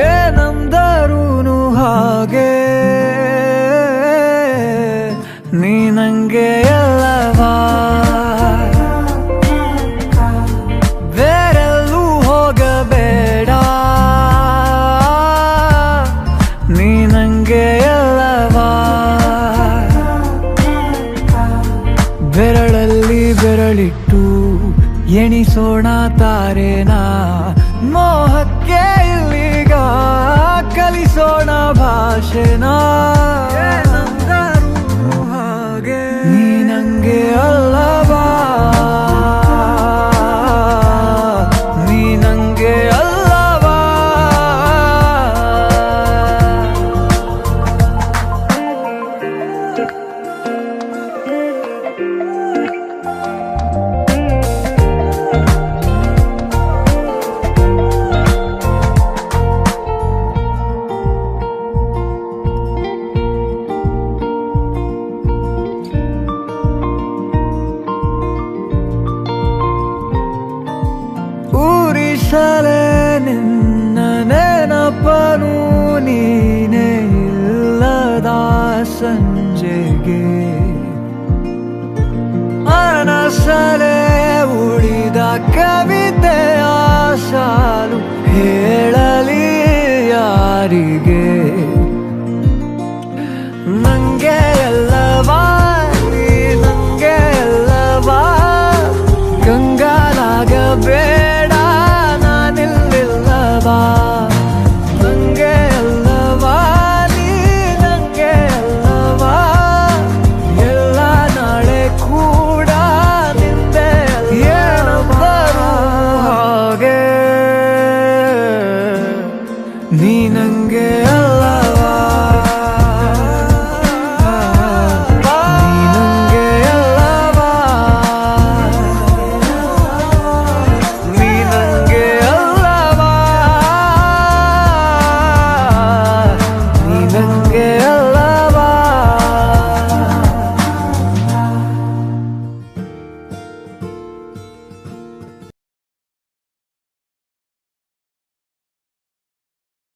ಏನಂದರೂನು ಹಾಗೆ ನೀ ನಂಗೆ ಎಲ್ಲವಾ, ಬೇರೆಲ್ಲೂ ಹೋಗಬೇಡ, ನೀ ನಂಗೆ ಎಲ್ಲವಾ. ಬೆರಳಲ್ಲಿ ಬೆರಳಿಟ್ಟು ಎಣಿಸೋಣ ತಾರೇನ, ಮೋಹಕ್ಕೆ ಇಲ್ಲಿಗ ಕಲಿಸೋಣ ಭಾಷೆನ. ಹಾಗೆ ನೀ ನಂಗೆ ಅಲ್ಲವಾ, ನೀ ನಂಗೆ ಅಲ್ಲವಾ. ಊರಿಸಲೇ ನಿನ್ನ ನೆನಪನು ನೀನೇ ಇಲ್ಲದ ಸಂಜೆಗೆ, ಅನಸಲೇ ಉಳಿದ ಕವಿತೆಯ ಸಾಲು ಹೇಳಲಿ ಯಾರಿಗೆ. ನಂಗೆ ಎಲ್ಲವಾ, ನೀ ನಂಗೆ ಎಲ್ಲವಾ, ಕಂಗಾಲಾಗಬೇಡ ನಾನಿಲ್ಲಿಲ್ಲವಾ. ನಂಗೆ ಎಲ್ಲವಾ, ನೀ ನಂಗೆ ಎಲ್ಲವಾ, ಎಲ್ಲ ನಾಳೆ ಕೂಡ ನಿಂದೆ. ಏನಂದರೂ ಹಾಗೆ ನೀ ನಂಗೆ ಅಲ್ಲವಾ, ನೀ ನಂಗೆ ಅಲ್ಲವಾ, ನೀ ನಂಗೆ ಅಲ್ಲವಾ, ನೀ ನಂಗೆ